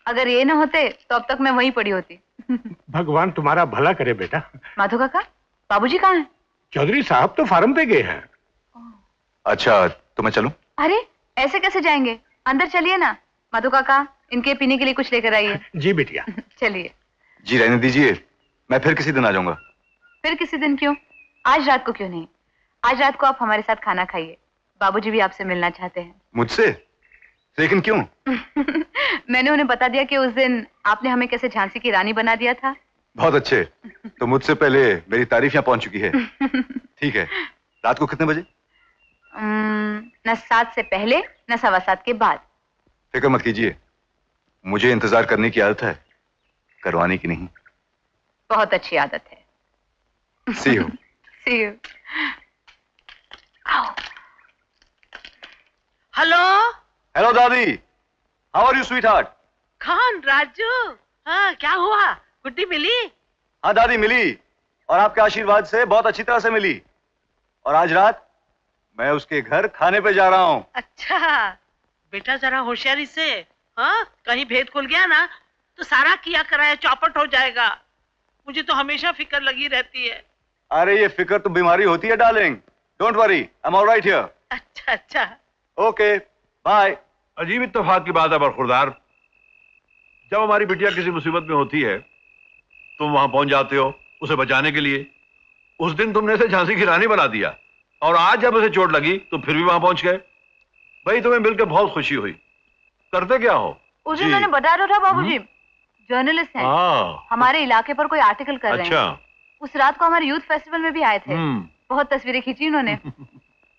अगर ये ना होते तो अब तक मैं वहीं पड़ी होती। भगवान तुम्हारा भला करे बेटा। माधु काका, बाबूजी कहाँ हैं? चौधरी साहब तो फार्म पे गए हैं। अच्छा, तो मैं चलूं? अरे ऐसे कैसे जाएंगे, अंदर चलिए ना। माधु काका, इनके पीने के लिए कुछ लेकर आइए। जी बिटिया। चलिए। जी रहने दीजिए, मैं फिर किसी दिन आ जाऊंगा। फिर किसी दिन क्यों, आज रात को क्यों नहीं? आज रात को आप हमारे साथ खाना खाइए, बाबूजी भी आपसे मिलना चाहते हैं। मुझसे? लेकिन क्यों? मैंने उन्हें बता दिया कि उस दिन आपने हमें कैसे झांसी की रानी बना दिया था। बहुत अच्छे, तो मुझसे पहले मेरी तारीफ यहाँ पहुंच चुकी है। ठीक है, रात को कितने बजे? न 7 से पहले न 7:15 के बाद। फिक्र मत कीजिए, मुझे इंतजार करने की आदत है, करवाने की नहीं। बहुत अच्छी आदत है। See you. See you. Hello. Hello दादी, how are you sweetheart? कौन? राजू? हाँ, क्या हुआ? गुड्डी मिली? हाँ दादी मिली, और आपके आशीर्वाद से बहुत अच्छी तरह से मिली। और आज रात मैं उसके घर खाने पे जा रहा हूँ। अच्छा बेटा, जरा होशियारी से, हाँ कहीं भेद खुल गया ना तो सारा किया कराया चौपट हो जाएगा। मुझे तो हमेशा फिक्र लगी रहती है। अरे ये फिक्र तो बीमारी होती है darling, don't worry, I am alright here. अच्छा अच्छा, ओके बाय। अजीब इत्तेफाक की बात है बरखुरदार, जब हमारी बिटिया किसी मुसीबत में होती है तुम वहां पहुंच जाते हो उसे बचाने के लिए। उस दिन तुमने इसे झांसी की रानी बना दिया, और आज जब उसे चोट लगी तो फिर भी वहां पहुंच गए। भाई तुम्हें मिलकर बहुत खुशी हुई। करते क्या हो? उस दिन मैंने बताया तो था बाबूजी, जर्नलिस्ट हैं, हमारे इलाके पर कोई आर्टिकल कर रहे हैं। उस रात को हमारे यूथ फेस्टिवल में भी आए थे, बहुत तस्वीरें खींची उन्होंने।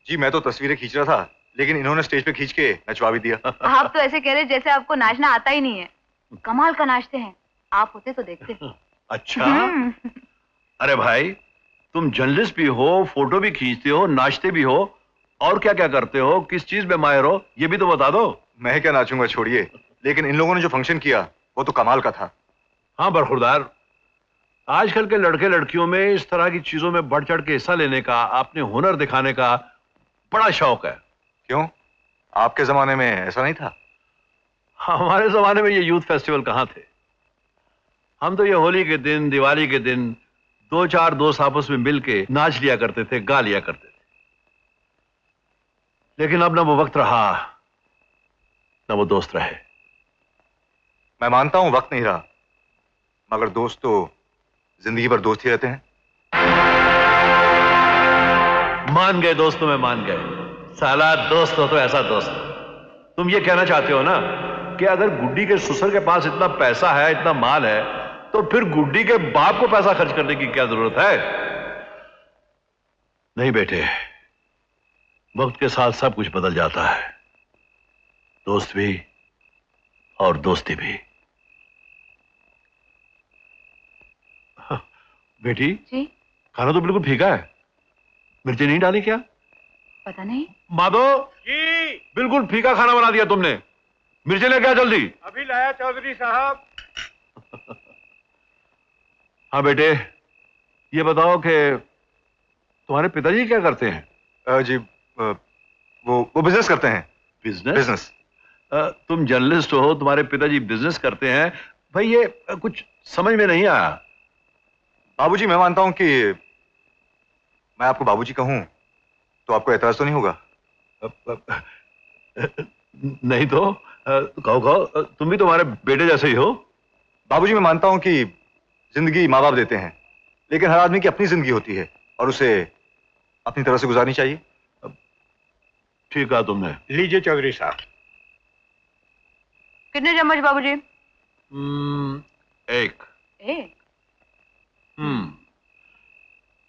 जी मैं तो तस्वीरें खींच रहा था, लेकिन इन्होंने स्टेज पे खींच के नचवा भी दिया। आप तो ऐसे कह रहे जैसे आपको नाचना आता ही नहीं है। कमाल का नाचते हैं, आप होते तो देखते। अच्छा। अरे भाई, तुम जर्नलिस्ट भी हो, फोटो भी खींचते हो, नाचते भी हो, और क्या क्या करते हो, किस चीज में माहिर हो, ये भी तो बता दो। मैं क्या नाचूंगा, छोड़िए, लेकिन इन लोगों ने जो फंक्शन किया वो तो कमाल का था। हाँ बरखुरदार, आजकल के लड़के लड़कियों में इस तरह की चीजों में बढ़ चढ़ के हिस्सा लेने का, अपने हुनर दिखाने का बड़ा शौक है। क्यों, आपके जमाने में ऐसा नहीं था? हमारे जमाने में ये यूथ फेस्टिवल कहां थे। हम तो ये होली के दिन, दिवाली के दिन 2-4 दोस्त आपस में मिलके नाच लिया करते थे, गा लिया करते थे। लेकिन अब ना वो वक्त रहा, ना वो दोस्त रहे। मैं मानता हूं वक्त नहीं रहा, मगर दोस्त तो जिंदगी भर दोस्त ही रहते हैं। मान गए दोस्तों में, मान गए। साला दोस्त हो तो ऐसा दोस्त। तुम ये कहना चाहते हो ना कि अगर गुड्डी के ससुर के पास इतना पैसा है, इतना माल है, तो फिर गुड्डी के बाप को पैसा खर्च करने की क्या जरूरत है? नहीं बेटे, वक्त के साथ सब कुछ बदल जाता है, दोस्त भी और दोस्ती भी। बेटी जी? खाना तो बिल्कुल फीका है, मिर्ची नहीं डाली क्या? पता नहीं। माधव जी, बिल्कुल फीका खाना बना दिया तुमने, मिर्ची लेके आ जल्दी। अभी लाया चौधरी साहब। हाँ बेटे, ये बताओ कि तुम्हारे पिताजी क्या करते हैं? जी वो बिजनेस करते हैं। बिजनेस? बिजनेस। तुम जर्नलिस्ट हो, तुम्हारे पिताजी बिजनेस करते हैं, भाई ये कुछ समझ में नहीं आया। बाबूजी, मैं मानता हूं कि मैं आपको बाबूजी कहूं तो आपको एतराज तो नहीं होगा? नहीं तो कहो कहो, तुम भी तुम्हारे बेटे जैसे ही हो। बाबूजी, मैं मानता हूं कि जिंदगी माँ बाप देते हैं, लेकिन हर आदमी की अपनी जिंदगी होती है और उसे अपनी तरह से गुजारनी चाहिए। ठीक है तुमने। लीजिए चौधरी साहब। कितने चम्मच बाबूजी? एक। एक?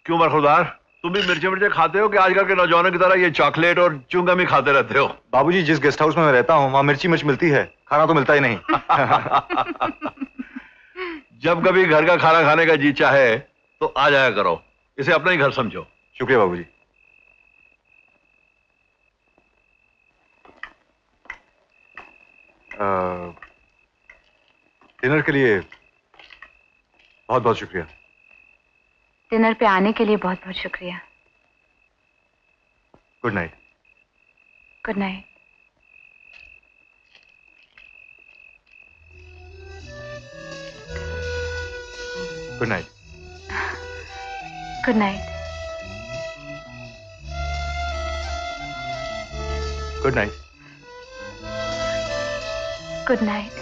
क्यों बरखुरदार, तुम भी मिर्चे मिर्चे खाते हो कि आजकल के नौजवानों की तरह ये चॉकलेट और च्युइंगम ही खाते रहते हो? बाबूजी, जिस गेस्ट हाउस में मैं रहता हूं वहां मिर्ची मिर्च मिलती है, खाना तो मिलता ही नहीं। जब कभी घर का खाना खाने का जी चाहे तो आ जाया करो, इसे अपना ही घर समझो। शुक्रिया बाबूजी। डिनर के लिए बहुत बहुत शुक्रिया। डिनर पे आने के लिए बहुत बहुत शुक्रिया। Good night. Good night. Good night. Good night. Good night. Good night.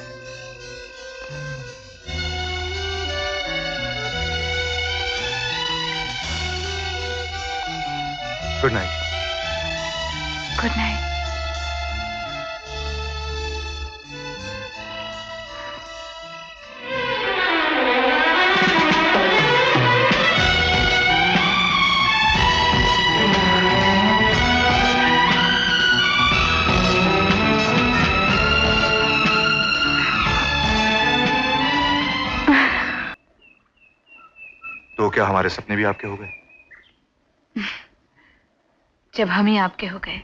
Good night. Good night. तो क्या हमारे सपने भी आपके हो गए? जब हम ही आपके हो गए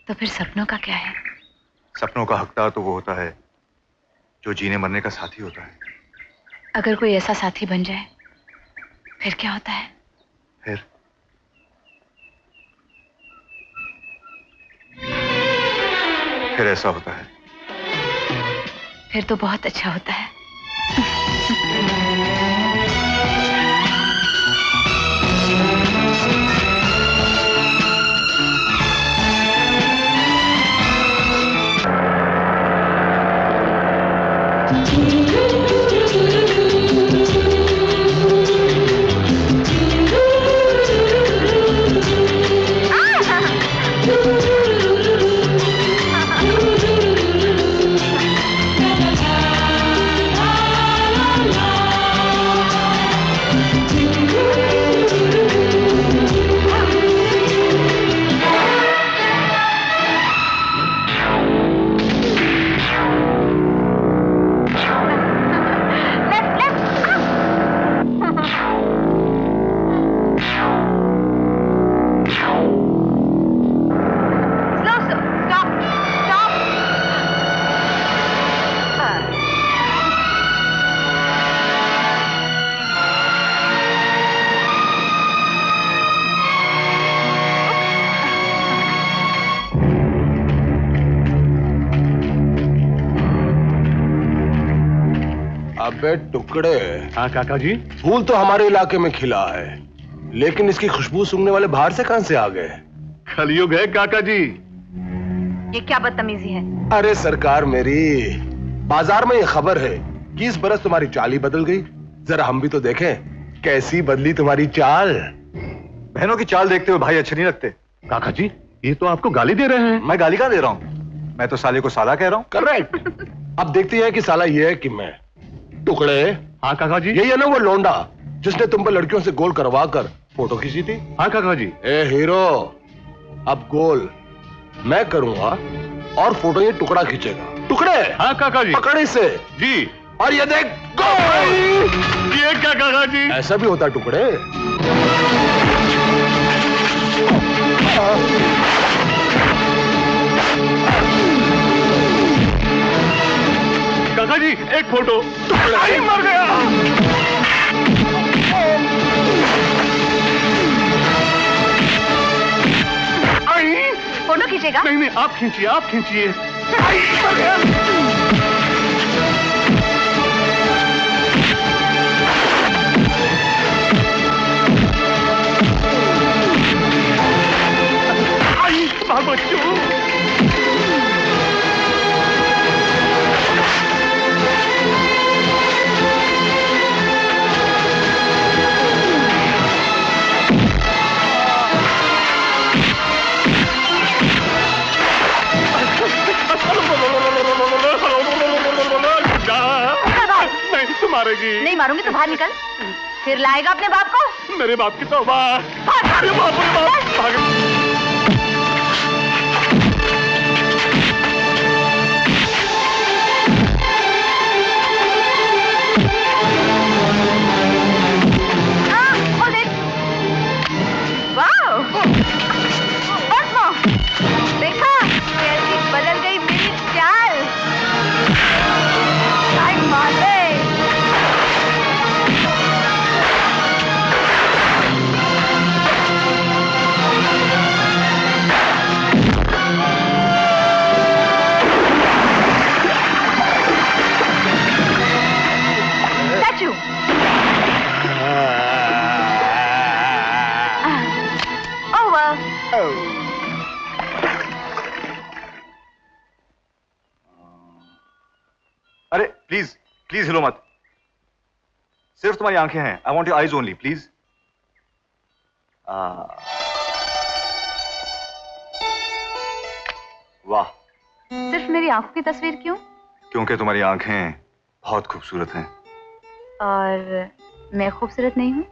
तो फिर सपनों का क्या है? सपनों का हकदार तो वो होता है जो जीने मरने का साथी होता है। अगर कोई ऐसा साथी बन जाए फिर क्या होता है? फिर ऐसा होता है। फिर तो बहुत अच्छा होता है। अबे टुकड़े। हाँ काका जी। फूल तो हमारे इलाके में खिला है, लेकिन इसकी खुशबू सूंघने वाले बाहर से कहां से आ गए? कलयुग है काका जी। ये क्या बदतमीजी है? अरे सरकार मेरी, बाजार में ये खबर है कि इस बरस तुम्हारी चाल ही बदल गई। जरा हम भी तो देखें कैसी बदली तुम्हारी चाल। बहनों की चाल देखते हुए भाई अच्छे नहीं लगते। काका जी ये तो आपको गाली दे रहे हैं। मैं गाली कहां दे रहा हूं? मैं तो साले को साला कह रहा हूं। करेक्ट। अब देखती है कि साला ये है कि मैं। टुकड़े। हाँ काका जी। यही है ना वो लौंडा जिसने तुम पर लड़कियों से गोल करवा कर फोटो खींची थी? हाँ काका जी। ए हीरो, अब गोल मैं करूंगा और फोटो ये टुकड़ा खींचेगा। टुकड़े। हाँ काका जी। पकड़ इसे। जी। और ये देख गोल। ये क्या काका जी? ऐसा भी होता टुकड़े। काका जी एक फोटो। टुकड़ा मर गया। फोटो खींचेगा? नहीं नहीं आप खींचिए, आप खींचिए। बच्चों नहीं तू मारेगी। नहीं मारूंगी तो बाहर निकल। फिर लाएगा अपने बाप को? मेरे बाप की तौबा। अरे बाप रे बाप। भाग। देखा कैसी बदल गई मेरी चाल। प्लीज प्लीज हिलो मत। सिर्फ तुम्हारी आंखें हैं। I want your eyes only, please. वाह। सिर्फ मेरी आंखों की तस्वीर क्यों? क्योंकि तुम्हारी आंखें बहुत खूबसूरत हैं। और मैं खूबसूरत नहीं हूँ?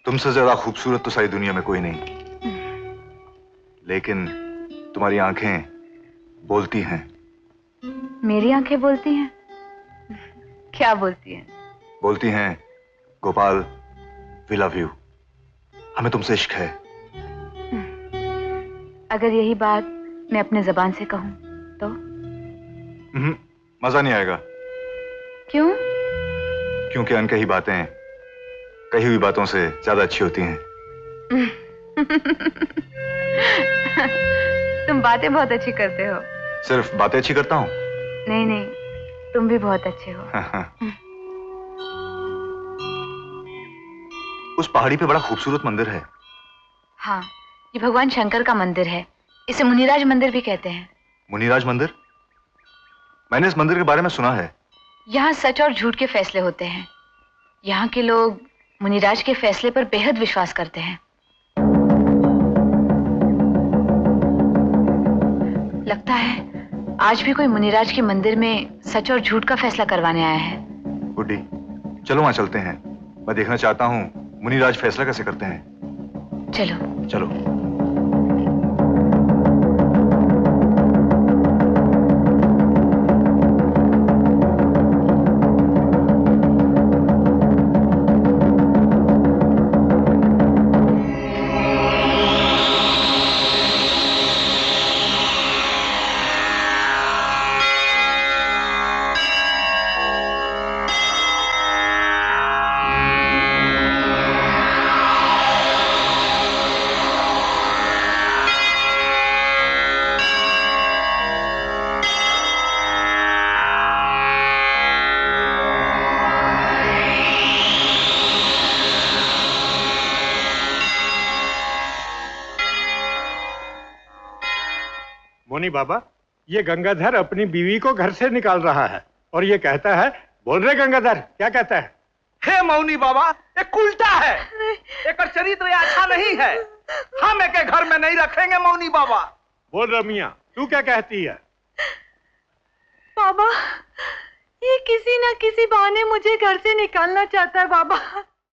तुमसे ज्यादा खूबसूरत तो सारी दुनिया में कोई नहीं, लेकिन तुम्हारी आंखें बोलती हैं। मेरी आंखें बोलती हैं? क्या बोलती हैं? बोलती हैं, गोपाल, वी लव यू, हमें तुमसे इश्क है। अगर यही बात मैं अपने जबान से कहूं तो? मजा नहीं आएगा। क्यों? क्योंकि अनकही बातें कही हुई बातों से ज्यादा अच्छी होती हैं। तुम बातें बहुत अच्छी करते हो। सिर्फ बातें अच्छी करता हूँ? नहीं नहीं, तुम भी बहुत अच्छे हो। उस पहाड़ी पे बड़ा खूबसूरत मंदिर है। हाँ, ये भगवान शंकर का मंदिर है। इसे मुनिराज मंदिर भी कहते हैं। मुनिराज मंदिर? मैंने इस मंदिर के बारे में सुना है। यहाँ सच और झूठ के फैसले होते हैं। यहाँ के लोग मुनिराज के फैसले पर बेहद विश्वास करते हैं। लगता है आज भी कोई मुनिराज के मंदिर में सच और झूठ का फैसला करवाने आया है। गुड्डी, चलो वहां चलते हैं। मैं देखना चाहता हूँ मुनिराज फैसला कैसे करते हैं। चलो चलो। मोनी बाबा, ये गंगाधर अपनी बीवी को घर से निकाल रहा है और ये कहता है, बोल रहे गंगाधर, क्या कहता है? हे मौनी बाबा, एक उल्टा है। एक चरित्र अच्छा नहीं है। हम एक घर में नहीं रखेंगे मौनी बाबा। बोल रमिया, तू क्या कहती है? बाबा, ये किसी न किसी बहाने मुझे घर से निकालना चाहता है बाबा।